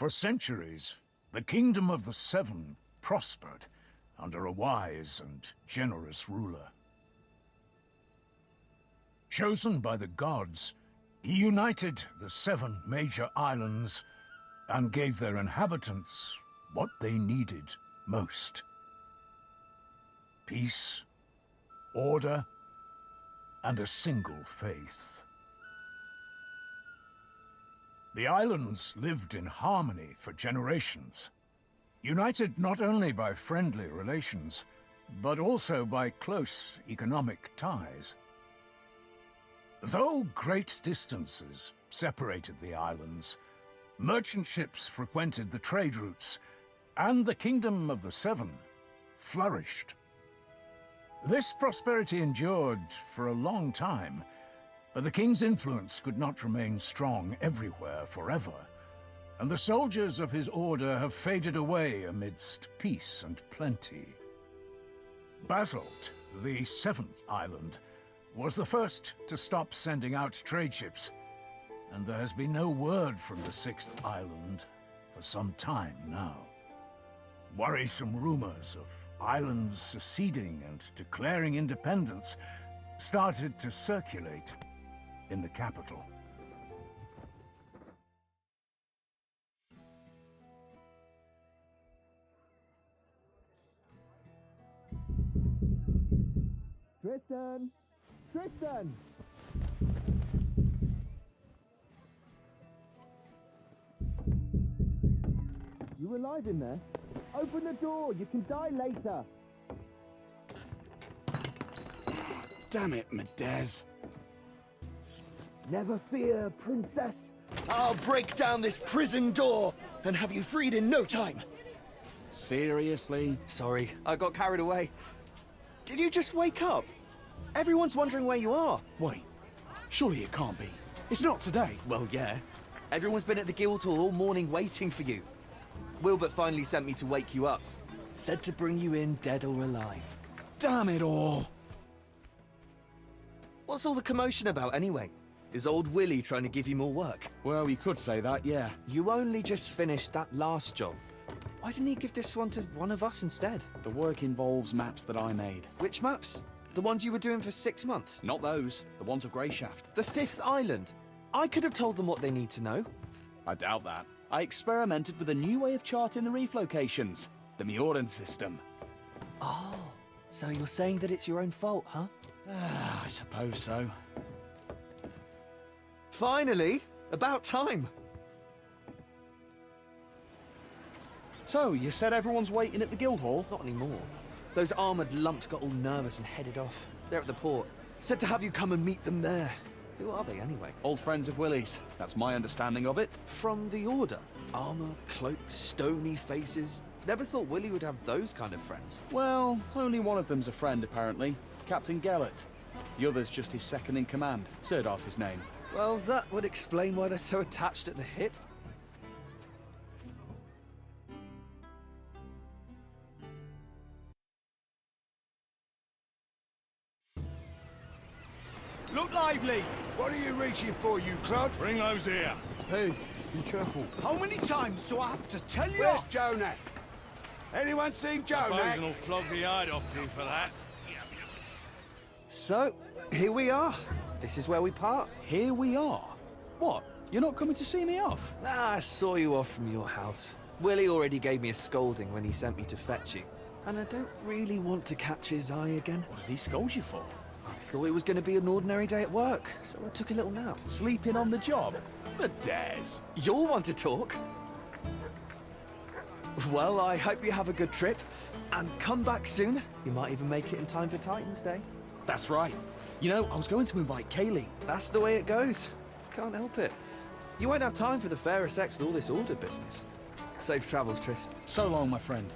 For centuries, the Kingdom of the Seven prospered under a wise and generous ruler. Chosen by the gods, he united the 7 major islands and gave their inhabitants what they needed most. Peace, order, and a single faith. The islands lived in harmony for generations, united not only by friendly relations, but also by close economic ties. Though great distances separated the islands, merchant ships frequented the trade routes, and the Kingdom of the Seven flourished. This prosperity endured for a long time, but the king's influence could not remain strong everywhere forever, and the soldiers of his order have faded away amidst peace and plenty. Basalt, the 7th island, was the first to stop sending out trade ships, and there has been no word from the 6th island for some time now. Worrisome rumors of islands seceding and declaring independence started to circulate in the capital. Tristan! Tristan! You alive in there? Open the door, you can die later. Damn it, Medez. Never fear, princess. I'll break down this prison door and have you freed in no time. Seriously? Sorry, I got carried away. Did you just wake up? Everyone's wondering where you are. Wait, surely it can't be. It's not today. Well, yeah. Everyone's been at the Guildhall all morning waiting for you. Wilbert finally sent me to wake you up. Said to bring you in dead or alive. Damn it all. What's all the commotion about anyway? Is old Willie trying to give you more work? Well, you could say that, yeah. You only just finished that last job. Why didn't he give this one to one of us instead? The work involves maps that I made. Which maps? The ones you were doing for 6 months? Not those. The ones of Greyshaft. The 5th island? I could have told them what they need to know. I doubt that. I experimented with a new way of charting the reef locations. The Mioran system. Oh, so you're saying that it's your own fault, huh? I suppose so. Finally! About time! So, you said everyone's waiting at the Guildhall? Not anymore. Those armoured lumps got all nervous and headed off. They're at the port. Said to have you come and meet them there. Who are they anyway? Old friends of Willie's. That's my understanding of it. From the Order? Armour, cloaks, stony faces. Never thought Willie would have those kind of friends. Well, only one of them's a friend, apparently. Captain Gellert. The other's just his second in command. Sirdar's his name. Well, that would explain why they're so attached at the hip. Look lively! What are you reaching for, you clod? Bring those here. Hey, be careful. How many times do I have to tell you? Where's Jonah? Anyone seen Jonah? Bosun will flog the hide off you for that. So, here we are. This is where we part. Here we are. What? You're not coming to see me off? I saw you off from your house. Willie already gave me a scolding when he sent me to fetch you. And I don't really want to catch his eye again. What did he scold you for? I thought it was going to be an ordinary day at work, so I took a little nap. Sleeping on the job? The dares. You'll want to talk. Well, I hope you have a good trip, and come back soon. You might even make it in time for Titan's Day. That's right. You know, I was going to invite Kaylee. That's the way it goes. Can't help it. You won't have time for the fairer sex with all this order business. Safe travels, Tris. So long, my friend.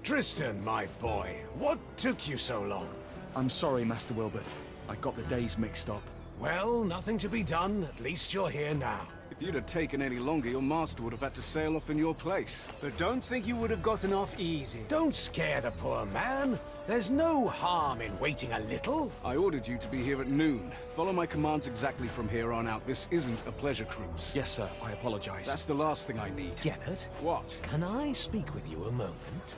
Tristan, my boy, what took you so long? I'm sorry, Master Wilbert. I got the days mixed up. Well, nothing to be done. At least you're here now. If If you'd have taken any longer, your master would have had to sail off in your place. But don't think you would have gotten off easy. Don't scare the poor man. There's no harm in waiting a little. I ordered you to be here at noon. Follow my commands exactly from here on out. This isn't a pleasure cruise. Yes, sir. I apologize. That's the last thing I need. Gellert, What? can I speak with you a moment?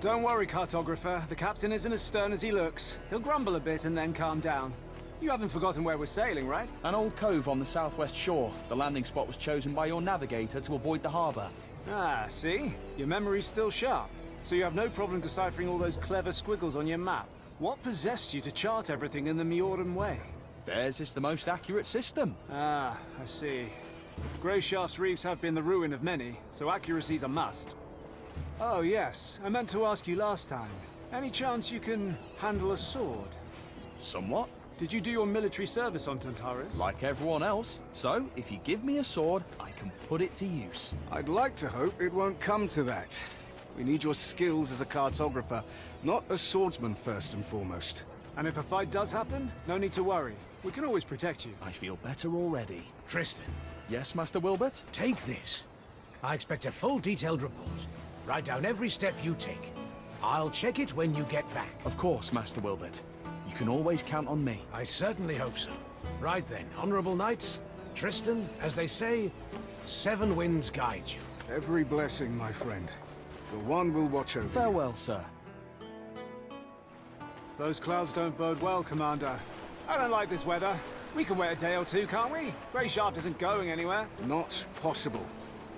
Don't worry, cartographer. The captain isn't as stern as he looks. He'll grumble a bit and then calm down. You haven't forgotten where we're sailing, right? An old cove on the southwest shore. The landing spot was chosen by your navigator to avoid the harbor. Ah, see? Your memory's still sharp. So you have no problem deciphering all those clever squiggles on your map. What possessed you to chart everything in the Mioran way? Theirs is the most accurate system. Ah, I see. Greyshaft's reefs have been the ruin of many, so accuracy's a must. Oh yes, I meant to ask you last time. Any chance you can handle a sword? Somewhat. Did you do your military service on Tantarus? Like everyone else. So, if you give me a sword, I can put it to use. I'd like to hope it won't come to that. We need your skills as a cartographer, not a swordsman first and foremost. And if a fight does happen, no need to worry. We can always protect you. I feel better already. Tristan, Yes, Master Wilbert? take this. I expect a full detailed report. Write down every step you take. I'll check it when you get back. Of course, Master Wilbert. You can always count on me. I certainly hope so. Right then, honorable knights. Tristan, as they say, 7 winds guide you. Every blessing, my friend. The one will watch over you. Farewell, sir. Those clouds don't bode well, Commander. I don't like this weather. We can wait a day or two, can't we? Greyshaft isn't going anywhere. Not possible.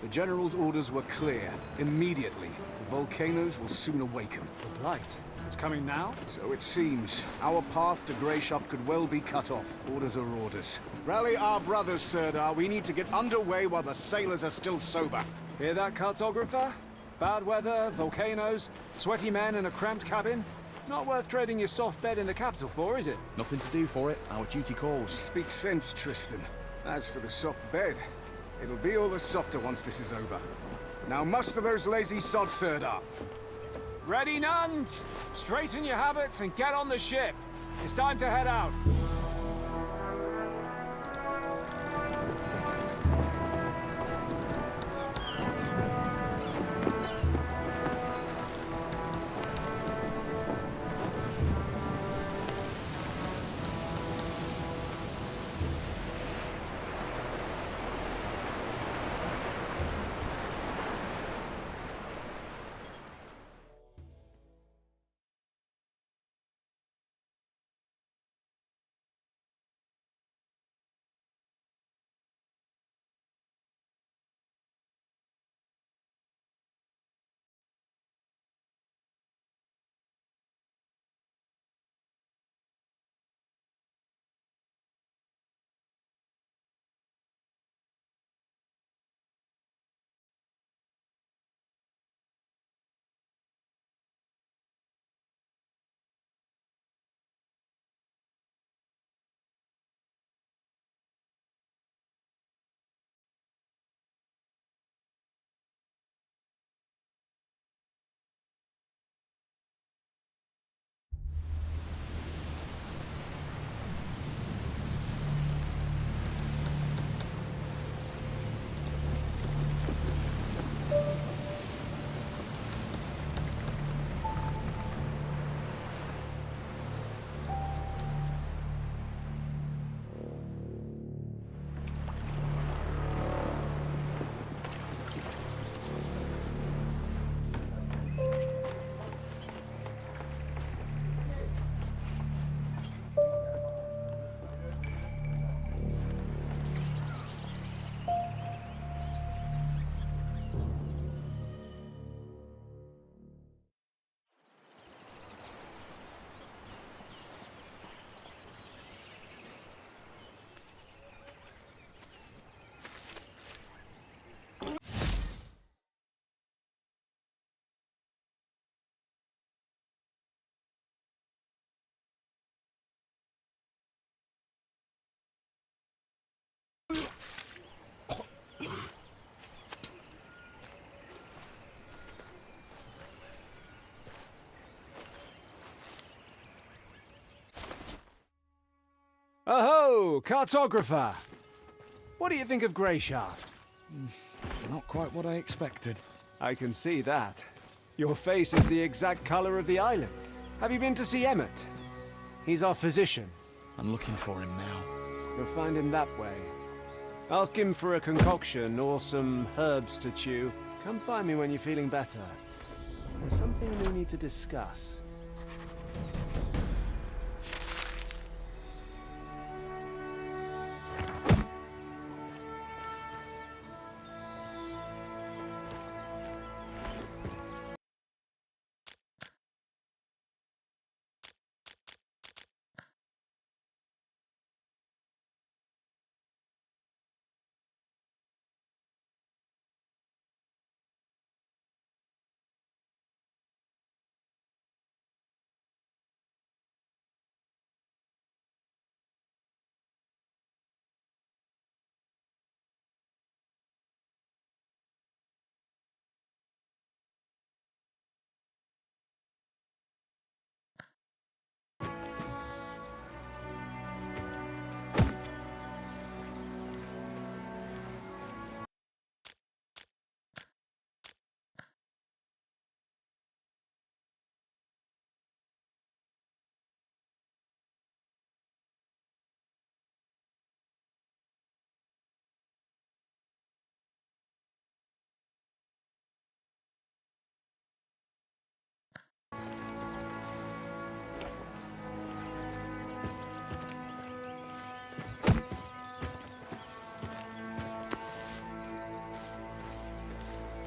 The General's orders were clear. Immediately. The volcanoes will soon awaken. The Blight. It's coming now? So it seems. Our path to Greyshaft could well be cut off. Orders are orders. Rally our brothers, Sirdar. We need to get underway while the sailors are still sober. Hear that, cartographer? Bad weather, volcanoes, sweaty men in a cramped cabin. Not worth trading your soft bed in the capital for, is it? Nothing to do for it. Our duty calls. Speak sense, Tristan. As for the soft bed, it'll be all the softer once this is over. Now muster those lazy sods, Sirdar. Ready, nuns? Straighten your habits and get on the ship. It's time to head out. Oh, cartographer! What do you think of Greyshaft? Not quite what I expected. I can see that. Your face is the exact color of the island. Have you been to see Emmett? He's our physician. I'm looking for him now. You'll find him that way. Ask him for a concoction or some herbs to chew. Come find me when you're feeling better. There's something we need to discuss.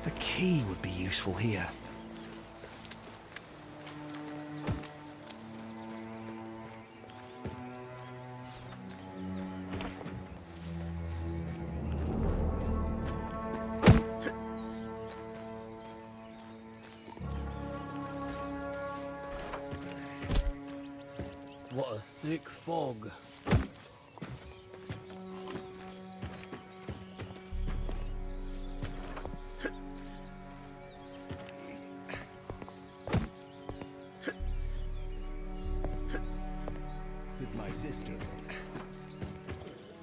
A key would be useful here. What a thick fog. With my sister.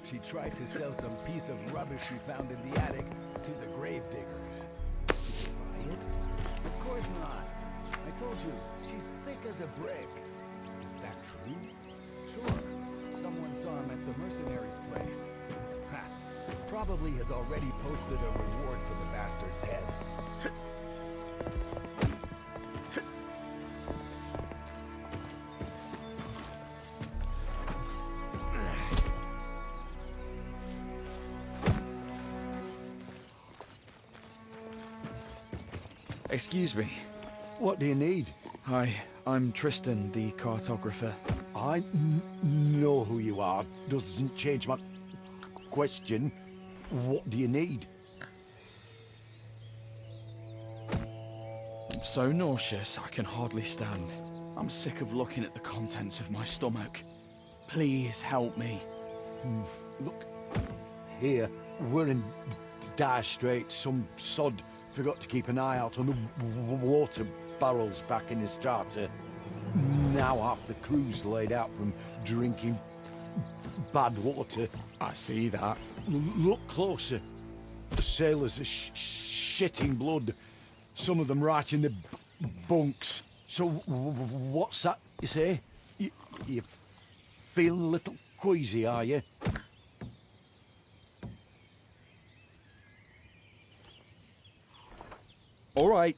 She tried to sell some piece of rubbish she found in the attic to the grave diggers. Did you buy it? Of course not. I told you, she's thick as a brick. Is that true? Sure. Someone saw him at the mercenary's place. Ha! Probably has already posted a reward for the bastard's head. Excuse me. What do you need? Hi, I'm Tristan, the cartographer. I know who you are. Doesn't change my question. What do you need? I'm so nauseous I can hardly stand. I'm sick of looking at the contents of my stomach. Please help me. Look, here, we're in dire straits. Some sod forgot to keep an eye out on the water barrels back in his starter. Now half the crew's laid out from drinking bad water. I see that. Look closer. The sailors are shitting blood. Some of them right in the bunks. So what's that you say? You feeling a little queasy, are you? All right.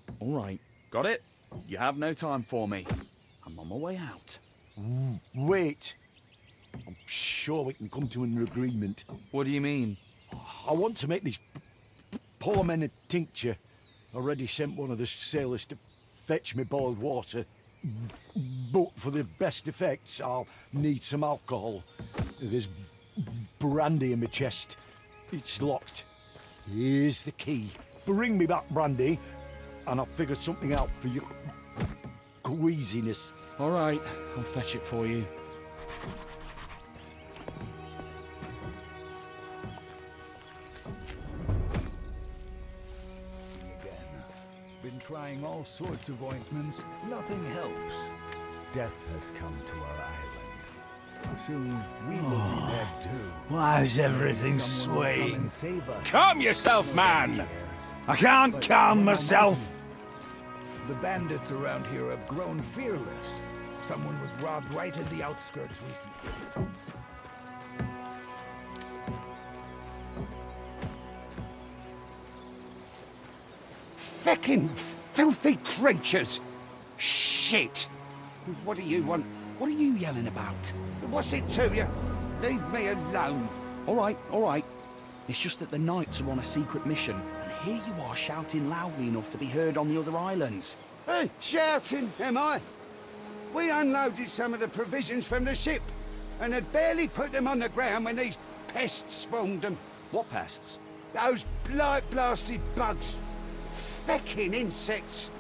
Got it? You have no time for me. I'm on my way out. Wait. I'm sure we can come to an agreement. What do you mean? I want to make these poor men a tincture. Already sent one of the sailors to fetch me boiled water. But for the best effects, I'll need some alcohol. There's brandy in my chest. It's locked. Here's the key. Bring me back brandy, and I'll figure something out for your queasiness. All right, I'll fetch it for you. Again. Been trying all sorts of ointments. Nothing helps. Death has come to our island. Soon we will be dead too. Why is everything Someone will come swaying? and save us. Calm yourself, man! I can't calm myself. The bandits around here have grown fearless. Someone was robbed right in the outskirts recently. Feckin' filthy creatures! Shit! What do you want? What are you yelling about? What's it to you? Leave me alone. All right. It's just that the knights are on a secret mission, and here you are shouting loudly enough to be heard on the other islands. Hey, shouting, am I? We unloaded some of the provisions from the ship, and had barely put them on the ground when these pests swarmed them. What pests? Those light-blasted bugs. Feckin' insects.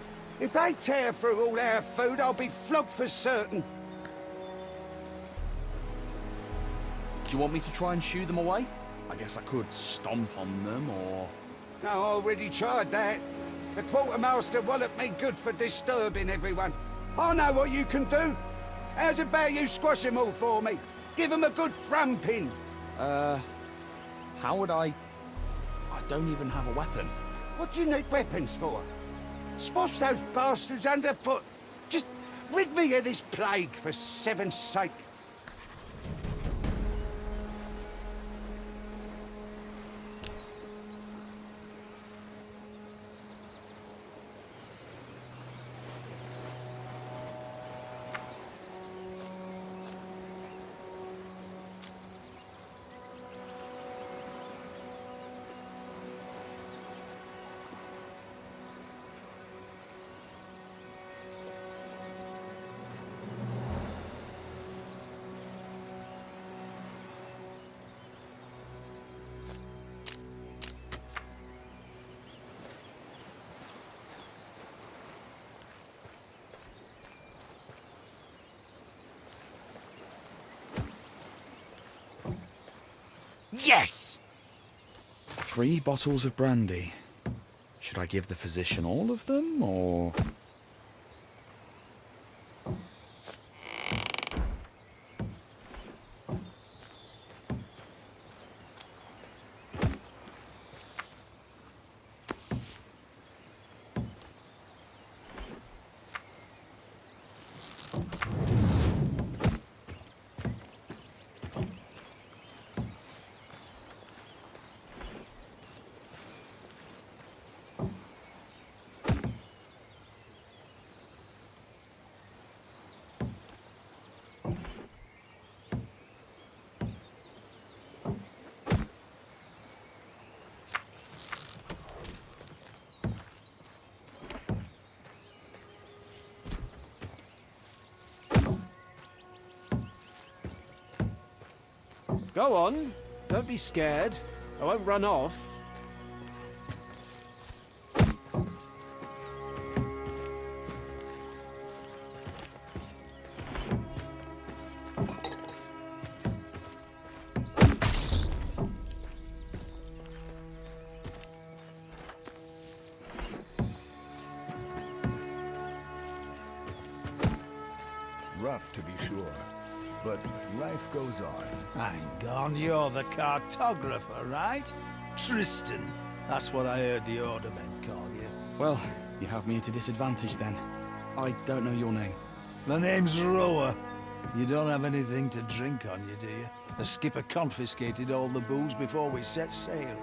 If they tear through all our food, I'll be flogged for certain. Do you want me to try and shoo them away? I guess I could stomp on them, or... No, I already tried that. The quartermaster walloped me good for disturbing everyone. I know what you can do. How's about you squash them all for me? Give them a good thrumping. How would I don't even have a weapon. What do you need weapons for? Squash those bastards underfoot. Just rid me of this plague, for seven's sake. Yes! 3 bottles of brandy. Should I give the physician all of them, or...? Go on. Don't be scared. I won't run off. Rough, to be sure. But life goes on. Hang on, you're the cartographer, right? Tristan. That's what I heard the ordermen call you. Well, you have me at a disadvantage then. I don't know your name. The name's Rower. You don't have anything to drink on you, do you? The skipper confiscated all the booze before we set sail,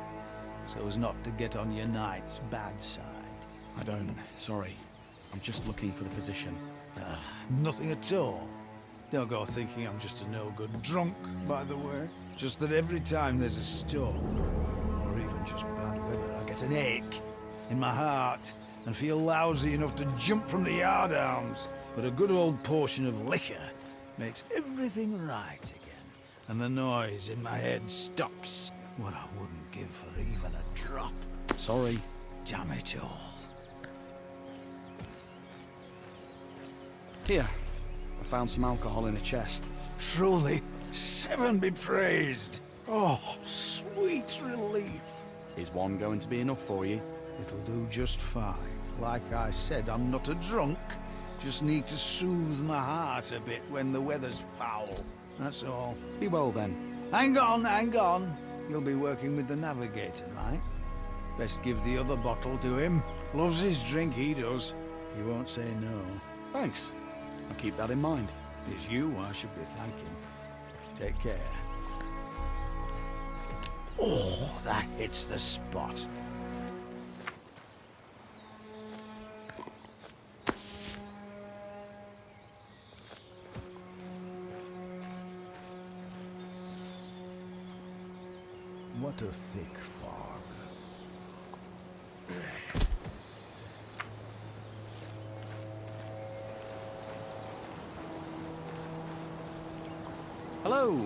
so as not to get on your knight's bad side. I don't. Sorry. I'm just looking for the physician. Nothing at all. Don't go thinking I'm just a no-good drunk, by the way. Just that every time there's a storm, or even just bad weather, I get an ache in my heart and feel lousy enough to jump from the yardarms. But a good old portion of liquor makes everything right again, and the noise in my head stops. What I wouldn't give for even a drop. Sorry. Damn it all. Here. I found some alcohol in a chest. Truly, 7 be praised. Oh, sweet relief. Is one going to be enough for you? It'll do just fine. Like I said, I'm not a drunk. Just need to soothe my heart a bit when the weather's foul. That's all. Be well then. Hang on, hang on. You'll be working with the navigator, right? Best give the other bottle to him. Loves his drink, he does. He won't say no. Thanks. I'll keep that in mind. It's you I should be thanking. Take care. Oh, that hits the spot. What a thick fog. Hello.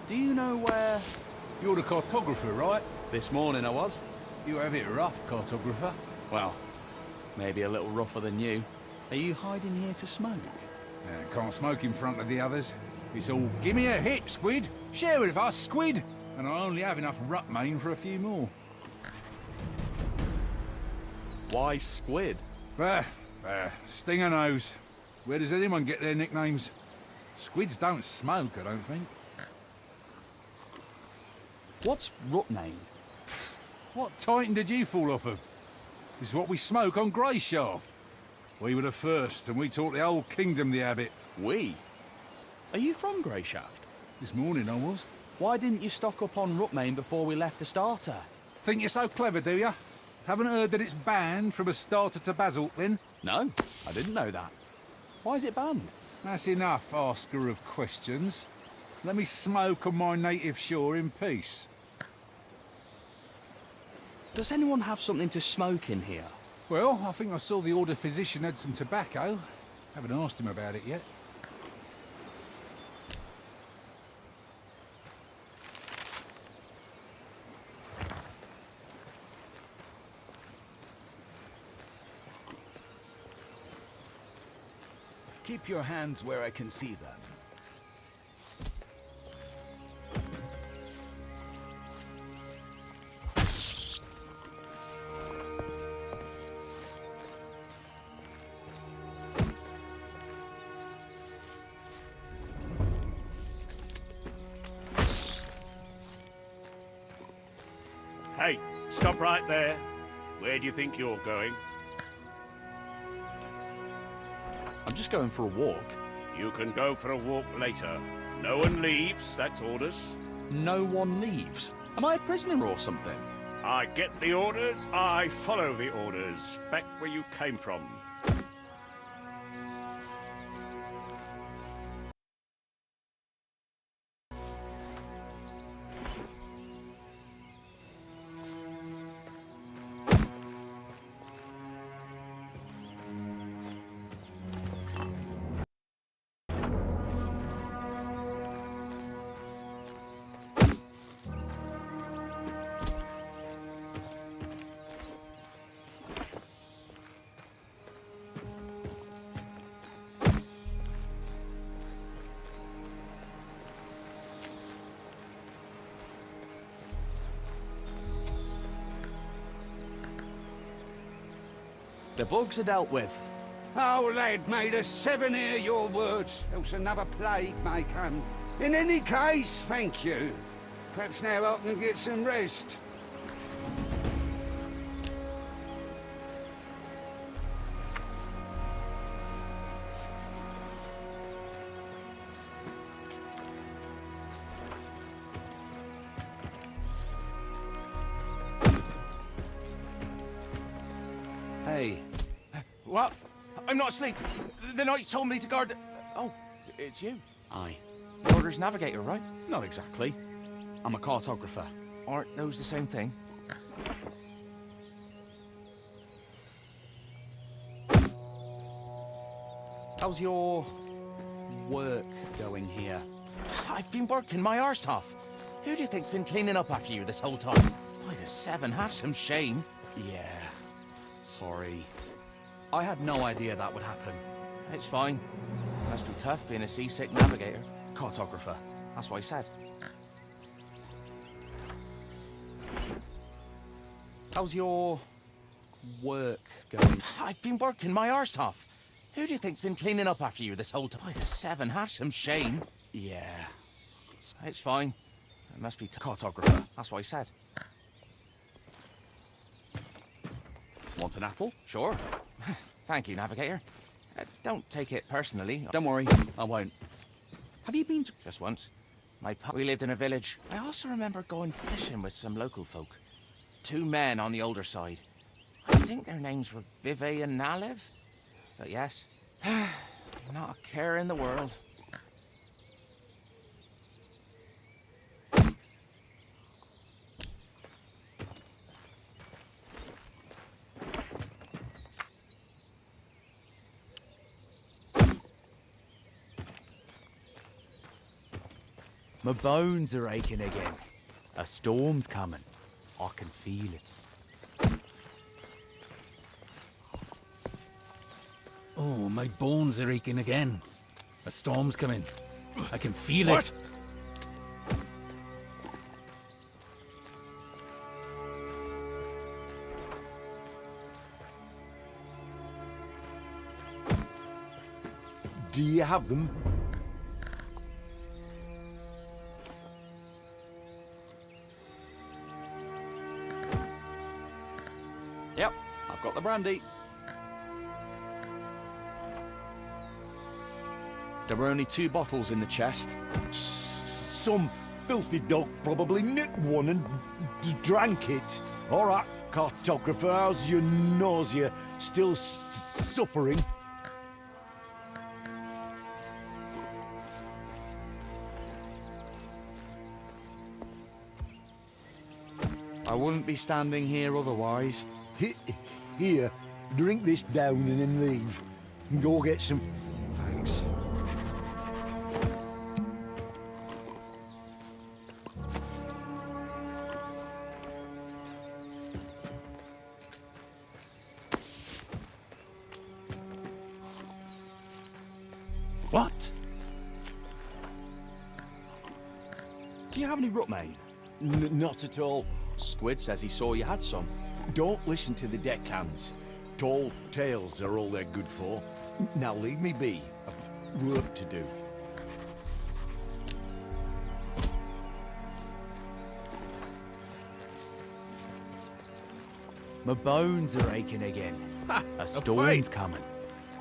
Do you know where... You're the cartographer, right? This morning I was. You have it rough, cartographer. Well, maybe a little rougher than you. Are you hiding here to smoke? Can't smoke in front of the others. It's all, give me a hit, Squid. Share it with us, Squid. And I only have enough Rutmain for a few more. Why squid? Stinger nose. Where does anyone get their nicknames? Squids don't smoke, I don't think. What's Rutmain? What Titan did you fall off of? This is what we smoke on Greyshaft. We were the first, and we taught the whole kingdom the habit. We? Are you from Greyshaft? This morning I was. Why didn't you stock up on Rutmain before we left the starter? Think you're so clever, do ya? Haven't heard that it's banned from a starter to basalt, then? No, I didn't know that. Why is it banned? That's enough, asker of questions. Let me smoke on my native shore in peace. Does anyone have something to smoke in here? Well, I think I saw the Order physician had some tobacco. Haven't asked him about it yet. Keep your hands where I can see them. Hey, stop right there. Where do you think you're going? I'm just going for a walk. You can go for a walk later. No one leaves, that's orders. No one leaves. Am I a prisoner or something? I get the orders, I follow the orders. Back where you came from. The bugs are dealt with. Oh, lad, may the seven hear your words, else another plague may come. In any case, thank you. Perhaps now I can get some rest. Hey. What? I'm not asleep. The knight told me to guard the... Oh, it's you. Aye. The Order's navigator, right? Not exactly. I'm a cartographer. Aren't those the same thing? How's your... work going here? I've been working my arse off. Who do you think's been cleaning up after you this whole time? By the seven, have some shame. Yeah. Sorry. I had no idea that would happen. It's fine. Must be tough being a seasick navigator. Cartographer. That's what he said. How's your... work going? I've been working my arse off. Who do you think's been cleaning up after you this whole time? By the seven, have some shame. Yeah. It's fine. It must be cartographer. That's what he said. Want an apple? Sure. Thank you, navigator. Don't take it personally. Don't worry, I won't. Have you been to... Just once. We lived in a village. I also remember going fishing with some local folk. 2 men on the older side. I think their names were Vive and Nalev. But yes, not a care in the world. My bones are aching again. A storm's coming. I can feel it. Oh, my bones are aching again. A storm's coming. I can feel What? it. Do you have them? Yep, I've got the brandy. There were only 2 bottles in the chest. Some filthy dog probably nicked one and drank it. All right, cartographer, how's your nausea? Still suffering? I wouldn't be standing here otherwise. Here, drink this down and then leave. And go get some... Thanks. What? Do you have any root, mate? Not at all. Squid says he saw you had some. Don't listen to the deckhands. Tall tales are all they're good for. Now leave me be. I've work to do. My bones are aching again. A storm's coming.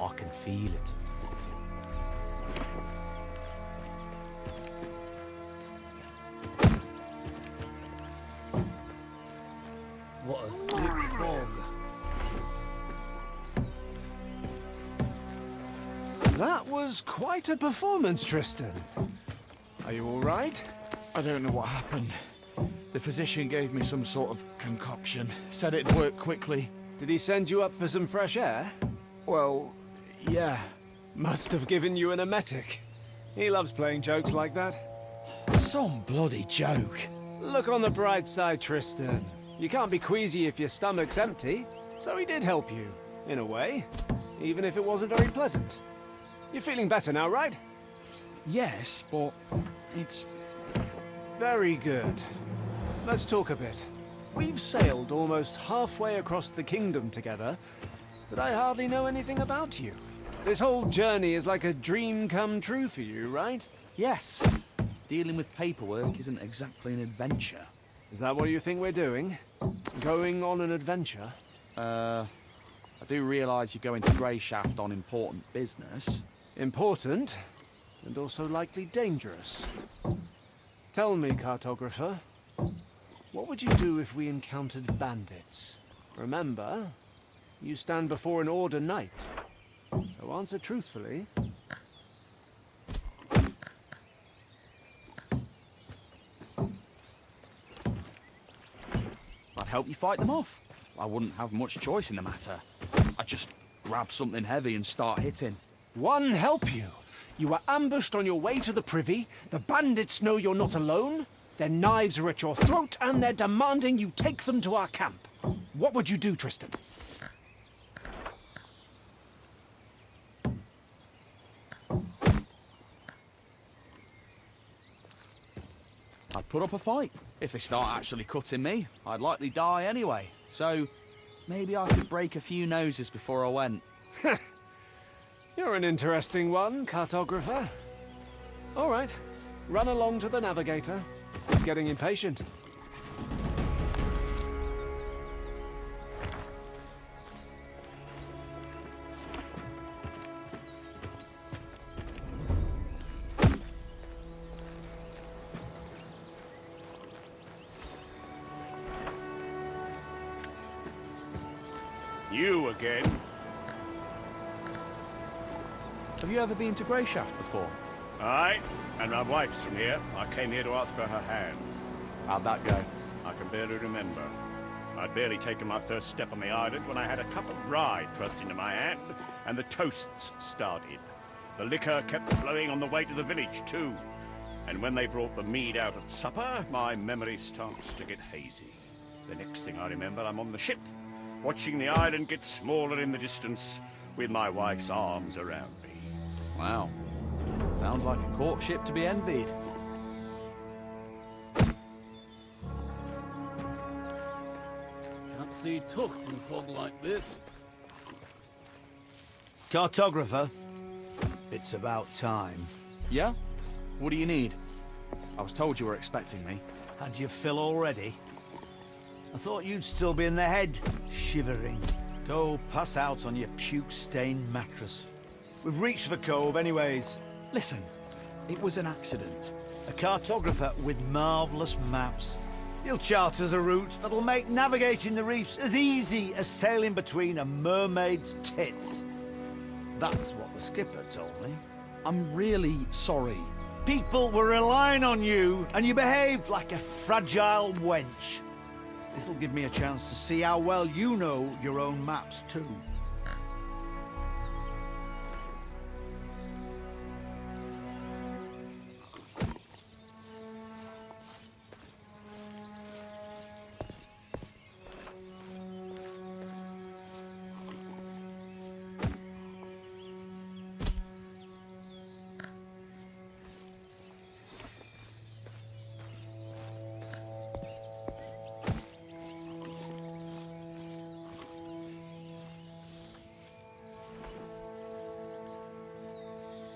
I can feel it. What a thick fog. That was quite a performance, Tristan. Are you all right? I don't know what happened. The physician gave me some sort of concoction. Said it'd work quickly. Did he send you up for some fresh air? Well, yeah. Must have given you an emetic. He loves playing jokes like that. Some bloody joke. Look on the bright side, Tristan. You can't be queasy if your stomach's empty. So he did help you, in a way. Even if it wasn't very pleasant. You're feeling better now, right? Yes, but it's... Very good. Let's talk a bit. We've sailed almost halfway across the kingdom together, but I hardly know anything about you. This whole journey is like a dream come true for you, right? Yes. Dealing with paperwork isn't exactly an adventure. Is that what you think we're doing? Going on an adventure? I do realise you're going to Greyshaft on important business. Important, and also likely dangerous. Tell me, cartographer, what would you do if we encountered bandits? Remember, you stand before an Order knight, so answer truthfully. I'd help you fight them off. I wouldn't have much choice in the matter. I'd just grab something heavy and start hitting. One help you. You were ambushed on your way to the privy. The bandits know you're not alone. Their knives are at your throat, and they're demanding you take them to our camp. What would you do, Tristan? I'd put up a fight. If they start actually cutting me, I'd likely die anyway. So, maybe I could break a few noses before I went. You're an interesting one, cartographer. All right, Run along to the navigator. He's getting impatient. You again? Have you ever been to Greyshaft before? Aye, and my wife's from here. I came here to ask for her hand. How'd that go? I can barely remember. I'd barely taken my first step on the island when I had a cup of rye thrust into my hand, and the toasts started. The liquor kept flowing on the way to the village, too. And when they brought the mead out at supper, my memory starts to get hazy. The next thing I remember, I'm on the ship, watching the island get smaller in the distance, with my wife's arms around me. Wow. Sounds like a courtship to be envied. Can't see Tucht in fog like this. Cartographer, it's about time. Yeah? What do you need? I was told you were expecting me. Had your fill already? I thought you'd still be in the head, shivering. Go pass out on your puke-stained mattress. We've reached the cove anyways. Listen, it was an accident. A cartographer with marvellous maps. He'll chart us a route that'll make navigating the reefs as easy as sailing between a mermaid's tits. That's what the skipper told me. I'm really sorry. People were relying on you, and you behaved like a fragile wench. This'll give me a chance to see how well you know your own maps, too.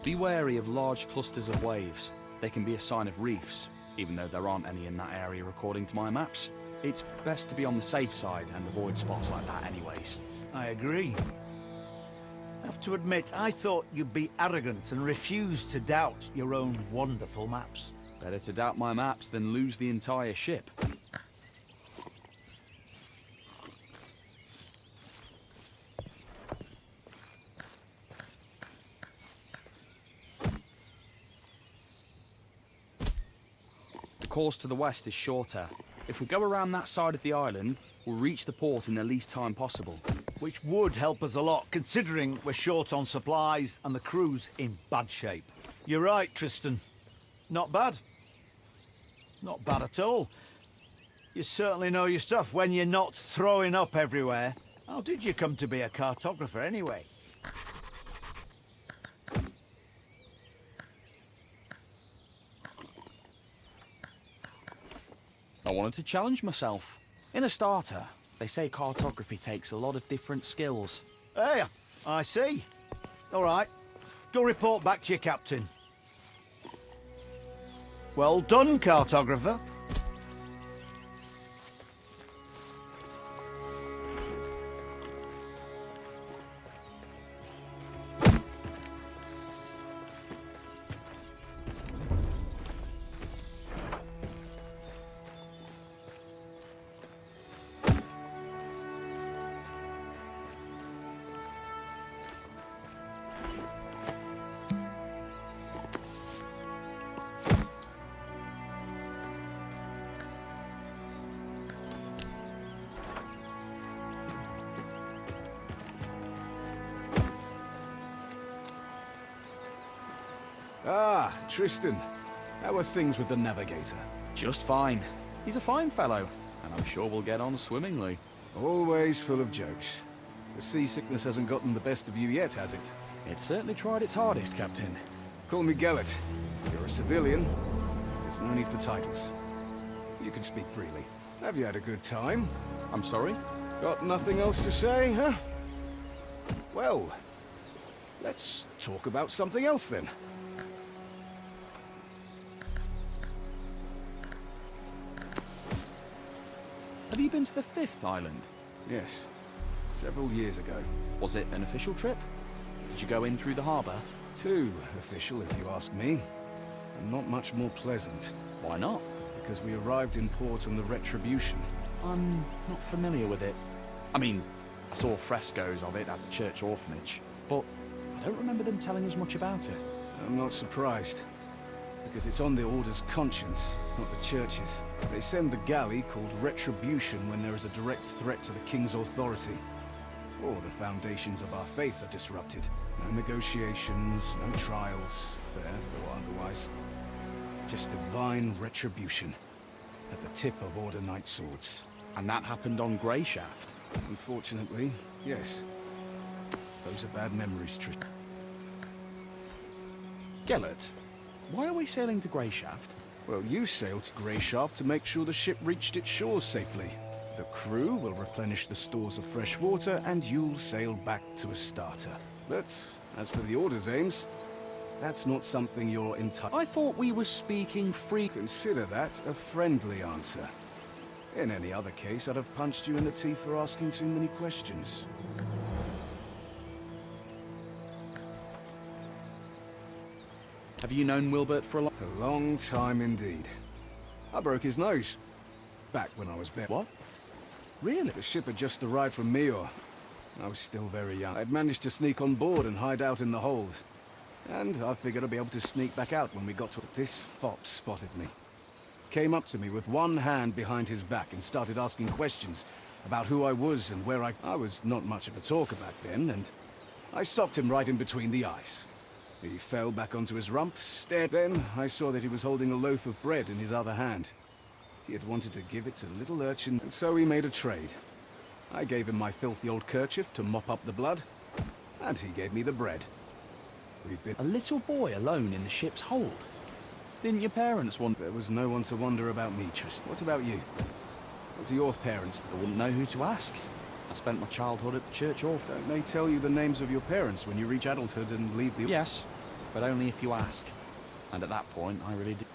Be wary of large clusters of waves. They can be a sign of reefs, even though there aren't any in that area according to my maps. It's best to be on the safe side and avoid spots like that anyways. I agree. I have to admit, I thought you'd be arrogant and refuse to doubt your own wonderful maps. Better to doubt my maps than lose the entire ship. The course to the west is shorter. If we go around that side of the island, we'll reach the port in the least time possible. Which would help us a lot, considering we're short on supplies and the crew's in bad shape. You're right, Tristan. Not bad. Not bad at all. You certainly know your stuff when you're not throwing up everywhere. How did you come to be a cartographer anyway? I wanted to challenge myself. In a starter, they say cartography takes a lot of different skills. Hey, I see. All right. Go report back to your captain. Well done, cartographer. Ah, Tristan. How are things with the navigator? Just fine. He's a fine fellow, and I'm sure we'll get on swimmingly. Always full of jokes. The seasickness hasn't gotten the best of you yet, has it? It certainly tried its hardest, Captain. Call me Gellet. You're a civilian. There's no need for titles. You can speak freely. Have you had a good time? I'm sorry? Got nothing else to say, huh? Well, let's talk about something else then. Have you been to the 5th island? Yes. Several years ago. Was it an official trip? Did you go in through the harbour? Too official, if you ask me. And not much more pleasant. Why not? Because we arrived in port on the Retribution. I'm not familiar with it. I mean, I saw frescoes of it at the church orphanage, but I don't remember them telling us much about it. I'm not surprised. Because it's on the Order's conscience, not the Church's. They send the galley called Retribution when there is a direct threat to the King's authority. Or the foundations of our faith are disrupted. No negotiations, no trials, fair or otherwise. Just divine retribution at the tip of Order Knight swords. And that happened on Greyshaft? Unfortunately, yes. Those are bad memories, Tristan. Gellert, why are we sailing to Greyshaft? Well, you sailed to Greyshaft to make sure the ship reached its shores safely. The crew will replenish the stores of fresh water, and you'll sail back to Astarta. But as for the Order's aims, that's not something you're entitled. I thought we were speaking free. Consider that a friendly answer. In any other case, I'd have punched you in the teeth for asking too many questions. Have you known Wilbert for a long time indeed. I broke his nose. Back when I was bare. What? Really? The ship had just arrived from Meor. I was still very young. I'd managed to sneak on board and hide out in the hold. And I figured I'd be able to sneak back out when we got to it. This fop spotted me. Came up to me with one hand behind his back and started asking questions about who I was and where I was not much of a talker back then, and I socked him right in between the eyes. He fell back onto his rump, stared. Then I saw that he was holding a loaf of bread in his other hand. He had wanted to give it to the little urchin, and so we made a trade. I gave him my filthy old kerchief to mop up the blood, and he gave me the bread. We've been... A little boy alone in the ship's hold? Didn't your parents want... There was no one to wonder about me, Tristan. What about you? What do your parents... I wouldn't know who to ask. I spent my childhood at the church orphan. Don't they tell you the names of your parents when you reach adulthood and leave the... Yes, but only if you ask. And at that point, I really did.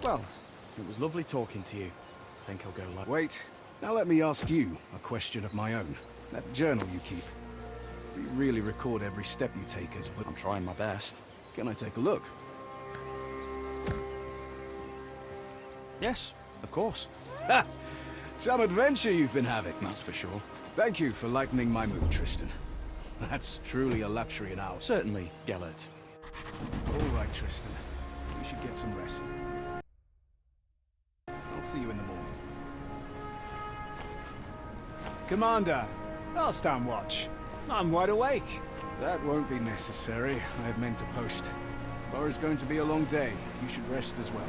Well, it was lovely talking to you. I think I'll go like... Wait. Now let me ask you a question of my own. That journal you keep. Do you really record every step you take as... I'm trying my best. Can I take a look? Yes, of course. Ha! Some adventure you've been having. That's for sure. Thank you for lightening my mood, Tristan. That's truly a luxury in ours. Certainly, Gellert. All right, Tristan. You should get some rest. I'll see you in the morning. Commander, I'll stand watch. I'm wide awake. That won't be necessary. I had meant to post. Tomorrow's going to be a long day. You should rest as well.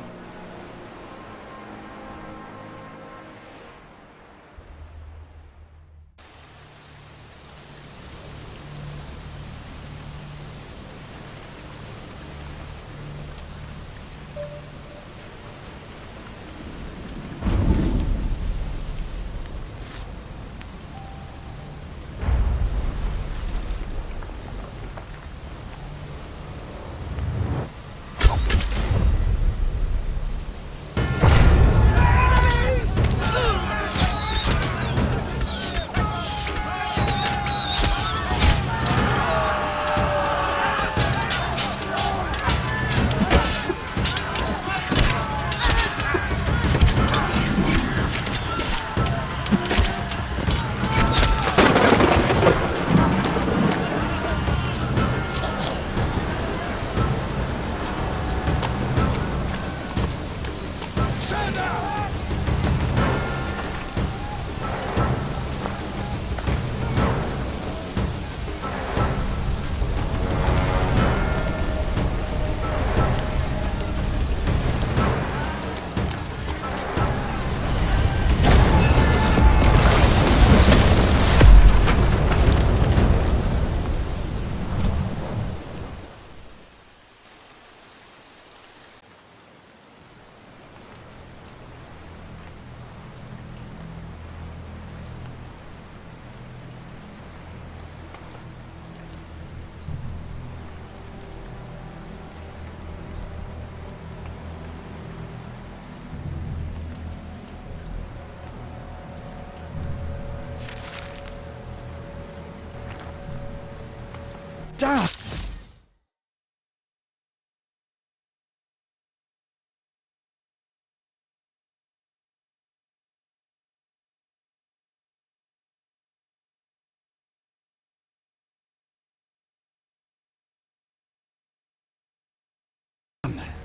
Damn!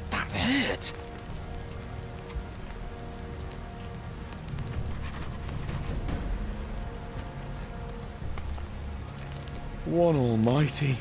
That hurt! One almighty.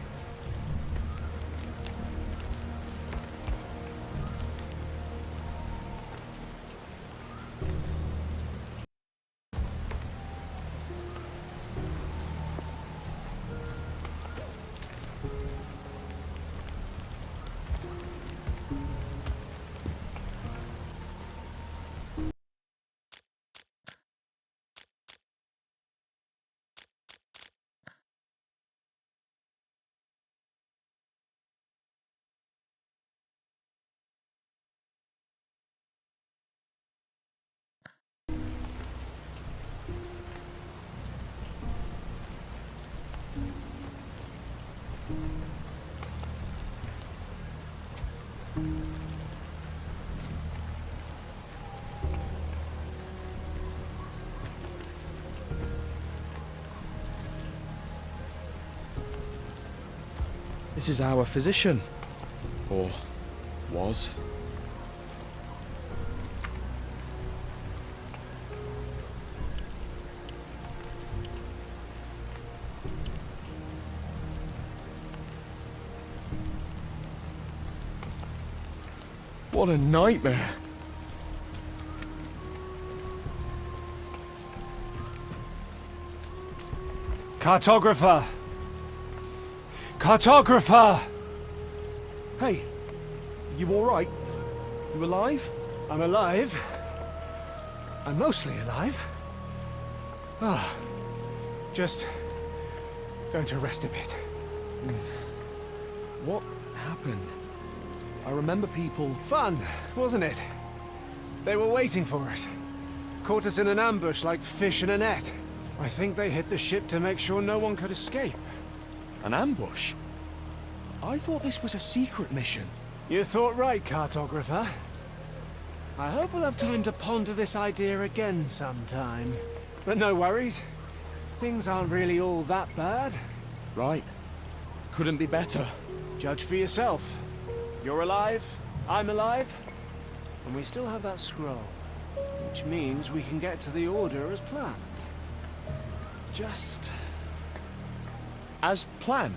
This is our physician. Or was. What a nightmare. Cartographer! Cartographer! Hey, you alright? You alive? I'm alive. I'm mostly alive. Ah, just going to rest a bit. What happened? I remember people... Fun, wasn't it? They were waiting for us. Caught us in an ambush like fish in a net. I think they hit the ship to make sure no one could escape. An ambush? I thought this was a secret mission. You thought right, Cartographer. I hope we'll have time to ponder this idea again sometime. But no worries. Things aren't really all that bad. Right. Couldn't be better. Judge for yourself. You're alive, I'm alive, and we still have that scroll. Which means we can get to the Order as planned. Just... As planned?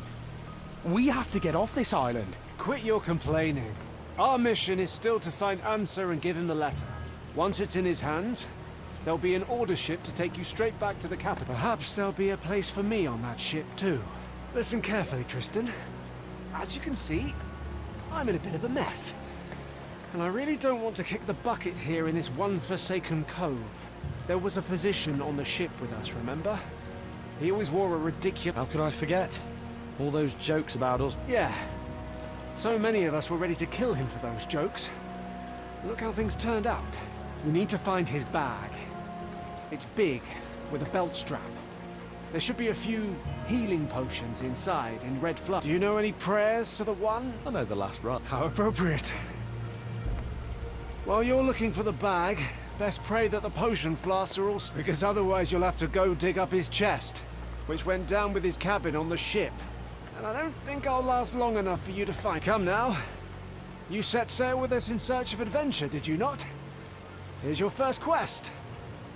We have to get off this island. Quit your complaining. Our mission is still to find Answer and give him the letter. Once it's in his hands, there'll be an Order ship to take you straight back to the capital. Perhaps there'll be a place for me on that ship too. Listen carefully, Tristan. As you can see, I'm in a bit of a mess. And I really don't want to kick the bucket here in this one forsaken cove. There was a physician on the ship with us, remember? He always wore a ridiculous... How could I forget? All those jokes about us. Yeah. So many of us were ready to kill him for those jokes. Look how things turned out. We need to find his bag. It's big, with a belt strap. There should be a few healing potions inside in red fluff. Do you know any prayers to the One? I know the last run. How appropriate. While you're looking for the bag, best pray that the potion flasks are all... Because otherwise you'll have to go dig up his chest, which went down with his cabin on the ship. And I don't think I'll last long enough for you to find... Come now. You set sail with us in search of adventure, did you not? Here's your first quest.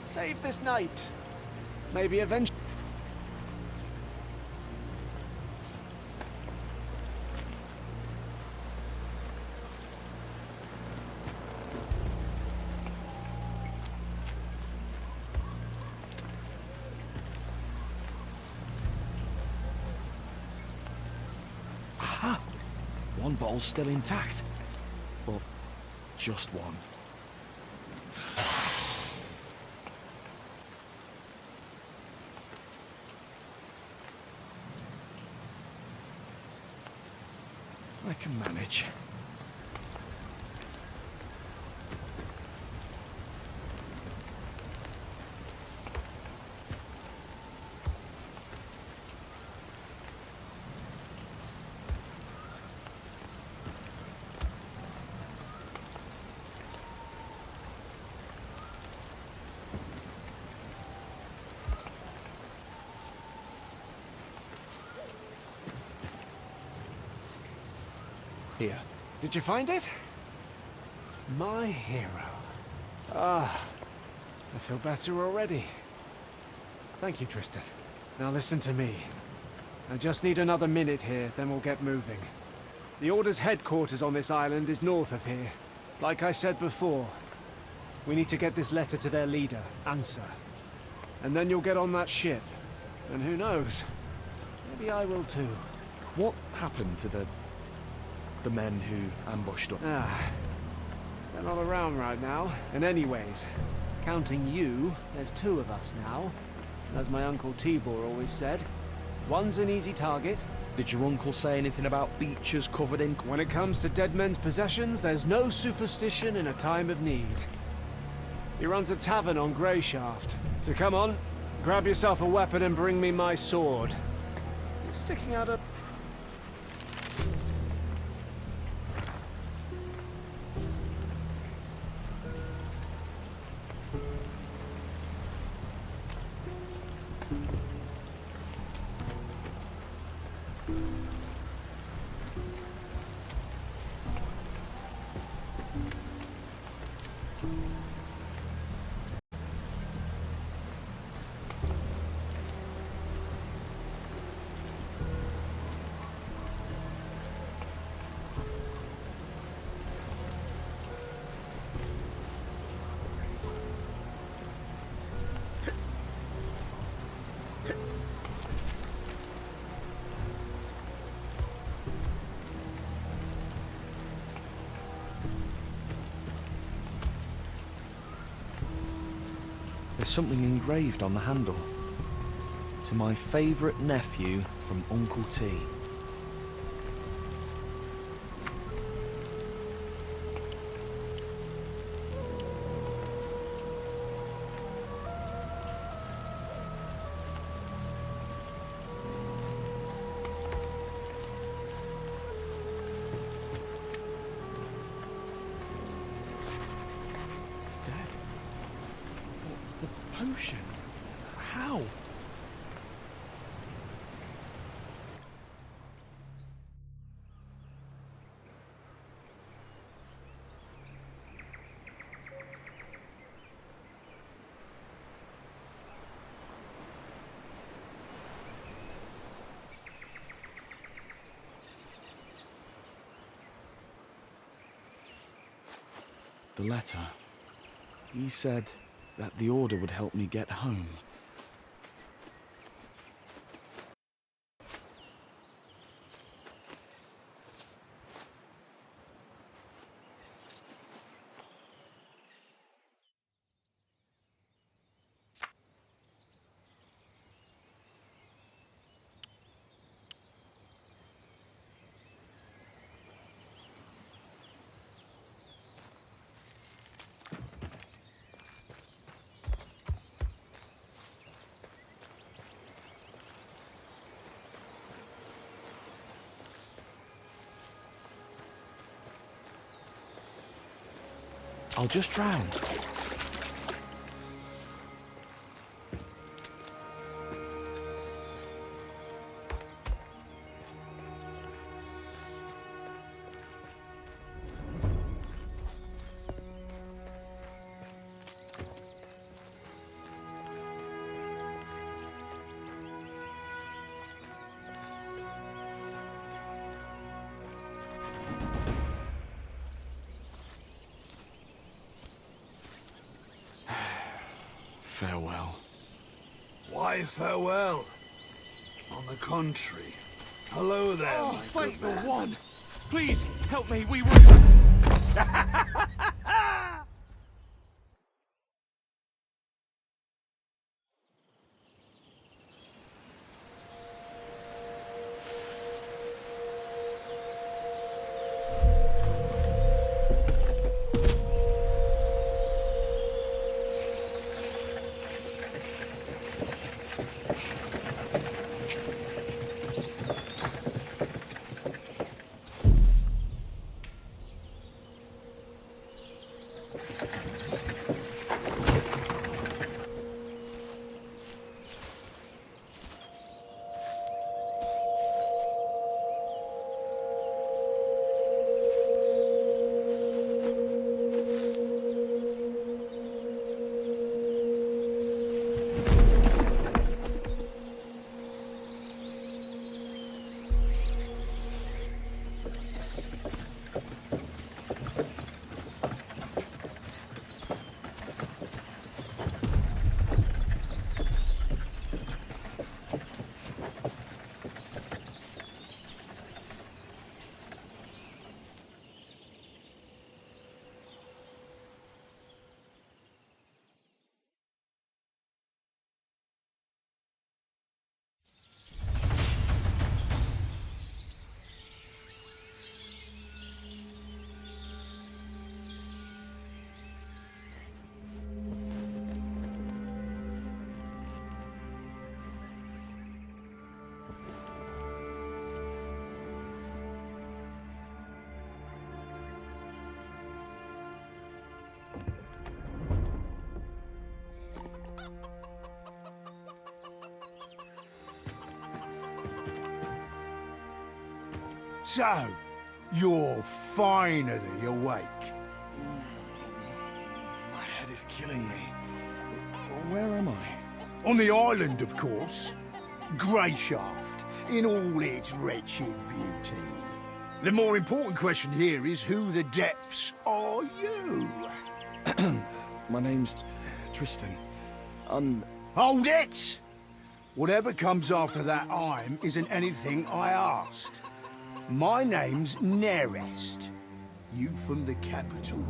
Save this night. Maybe eventually... One bottle's still intact. But just one. I can manage. Here. Did you find it? My hero. Ah, I feel better already. Thank you, Tristan. Now listen to me. I just need another minute here, then we'll get moving. The Order's headquarters on this island is north of here. Like I said before, we need to get this letter to their leader, Ansa. And then you'll get on that ship. And who knows? Maybe I will too. What happened to the men who ambushed us? They're not around right now. And anyways, counting you, there's 2 of us now. As my Uncle Tibor always said, one's an easy target. Did your uncle say anything about beaches covered in... When it comes to dead men's possessions, there's no superstition in a time of need. He runs a tavern on Greyshaft. So come on, grab yourself a weapon and bring me my sword. It's sticking out of... There's something engraved on the handle. To my favourite nephew from Uncle T. Potion? How? The letter. He said that the Order would help me get home. I'll just drown. Farewell. Why farewell? On the contrary. Hello there, Oh, my thank good the man. one! Please, help me, we will... So, you're finally awake. My head is killing me. Where am I? On the island, of course. Greyshaft, in all its wretched beauty. The more important question here is who the depths are you? My name's Tristan. Hold it! Whatever comes after that I'm isn't anything I asked. My name's Nerest. You from the capital.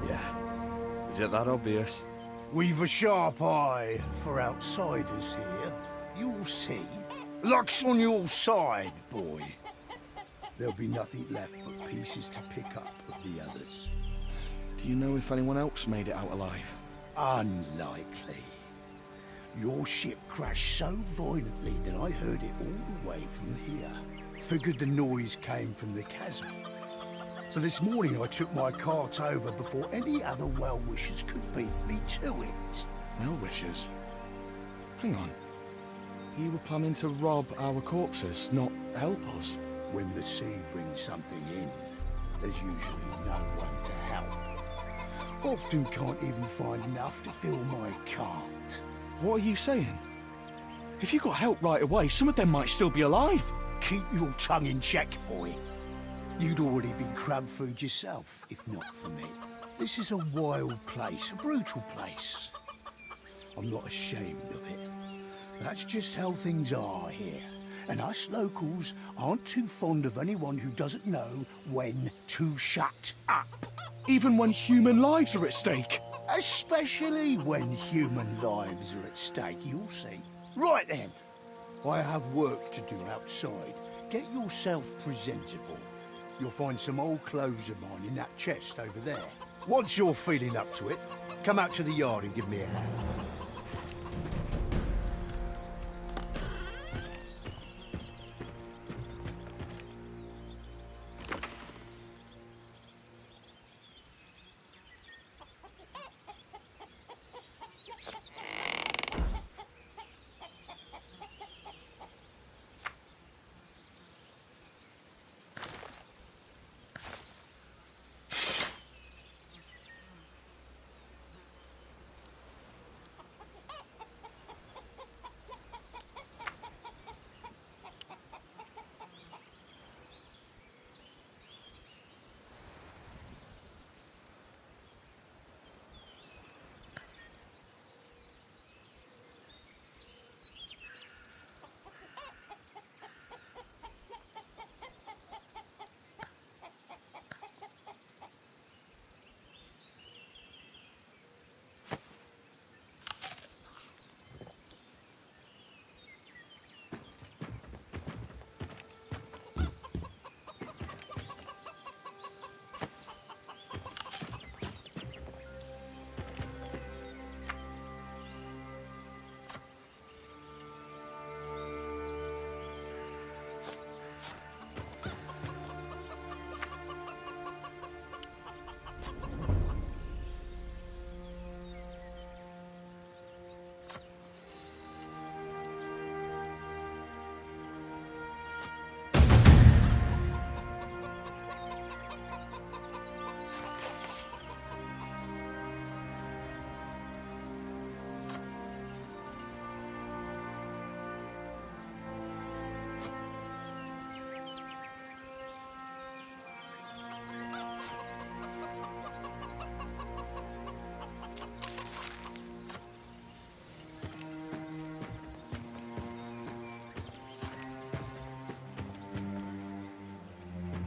Yeah. Is it that obvious? We've a sharp eye for outsiders here. You'll see. Luck's on your side, boy. There'll be nothing left but pieces to pick up of the others. Do you know if anyone else made it out alive? Unlikely. Your ship crashed so violently that I heard it all the way from here. Figured the noise came from the chasm. So this morning I took my cart over before any other well-wishers could beat me to it. Well-wishers? Hang on. You were planning to rob our corpses, not help us? When the sea brings something in, there's usually no one to help. Often can't even find enough to fill my cart. What are you saying? If you got help right away, some of them might still be alive. Keep your tongue in check, boy. You'd already been crab food yourself, if not for me. This is a wild place, a brutal place. I'm not ashamed of it. That's just how things are here. And us locals aren't too fond of anyone who doesn't know when to shut up. Even when human lives are at stake. Especially when human lives are at stake, you'll see. Right then. I have work to do outside. Get yourself presentable. You'll find some old clothes of mine in that chest over there. Once you're feeling up to it, come out to the yard and give me a hand.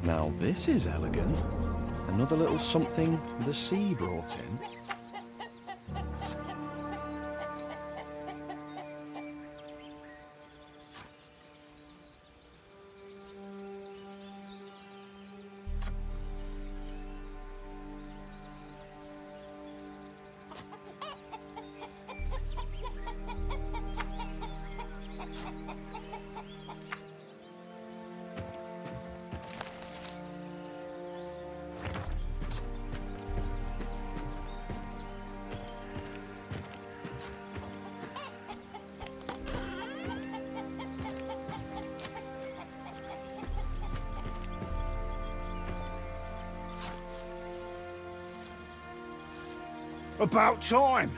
Now this is elegant. Another little something the sea brought in. About time.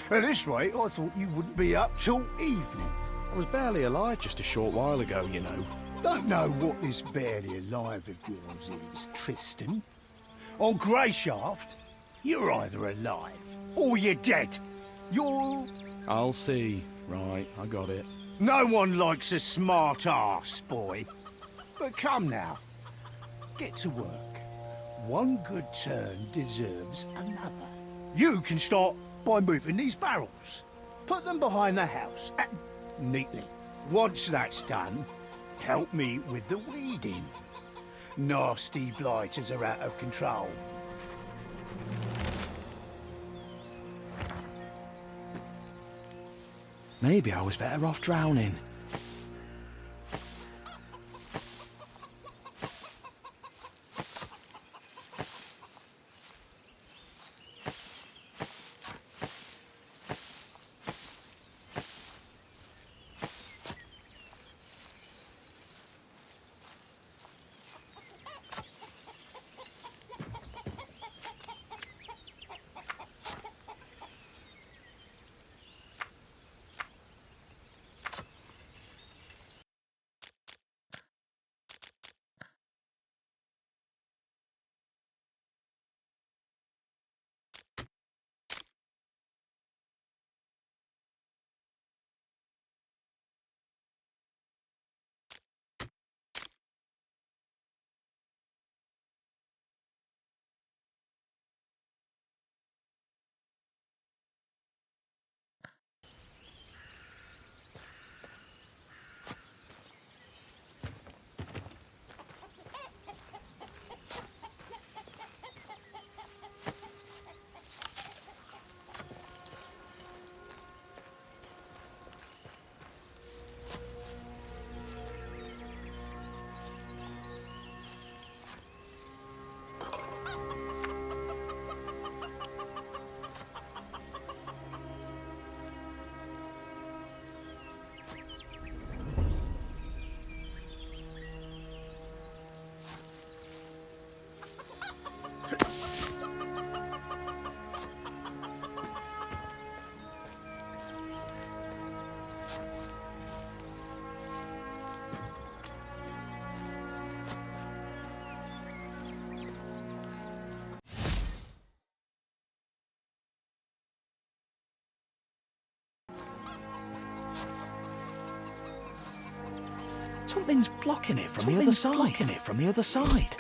At this rate, I thought you wouldn't be up till evening. I was barely alive just a short while ago, you know. Don't know what this barely alive of yours is, Tristan. On Greyshaft, you're either alive or you're dead. You're... I'll see. Right, I got it. No one likes a smart arse, boy. But come now, get to work. One good turn deserves another. You can start by moving these barrels. Put them behind the house, neatly. Once that's done, help me with the weeding. Nasty blighters are out of control. Maybe I was better off drowning. Something's blocking it from the other side. Blocking it from the other side.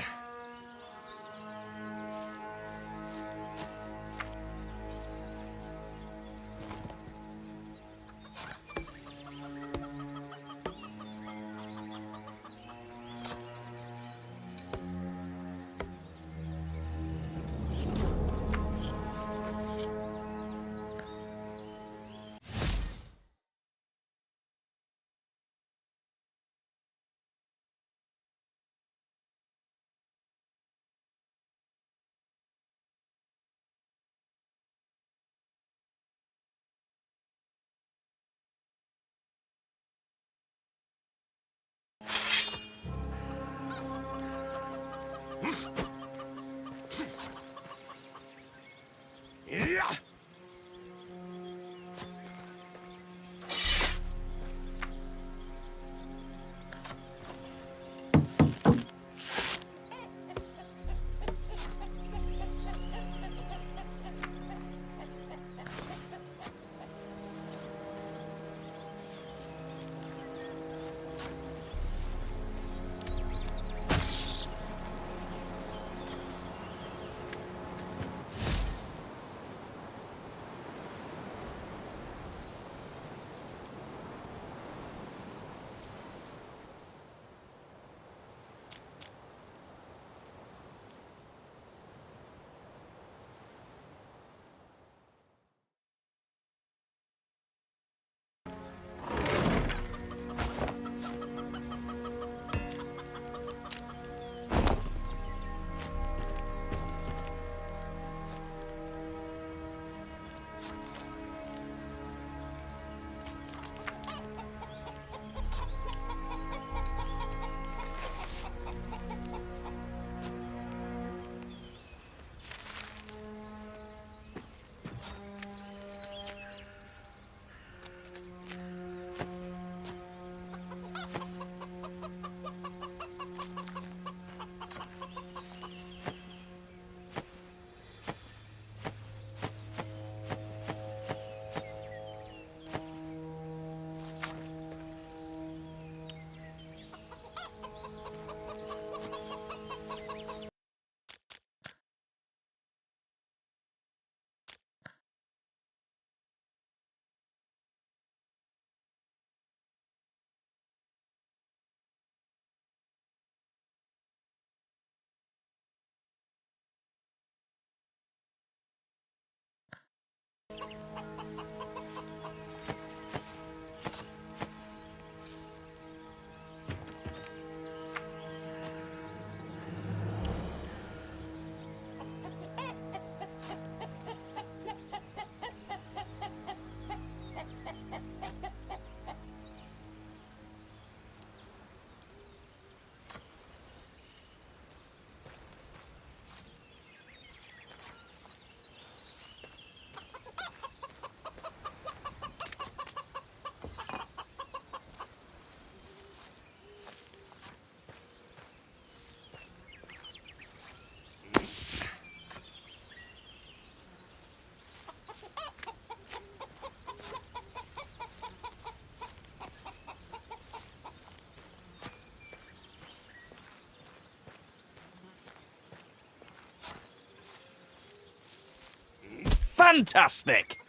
Fantastic!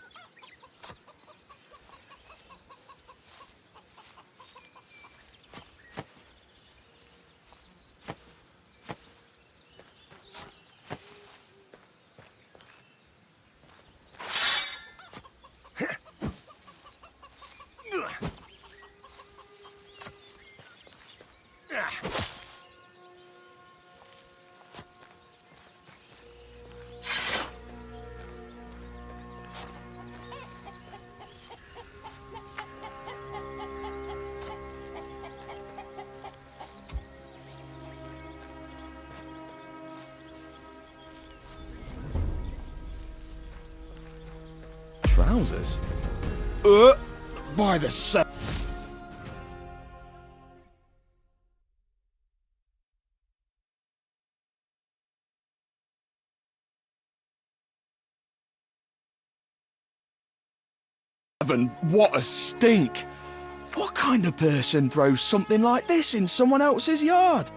Trousers? By the sun. What a stink! What kind of person throws something like this in someone else's yard?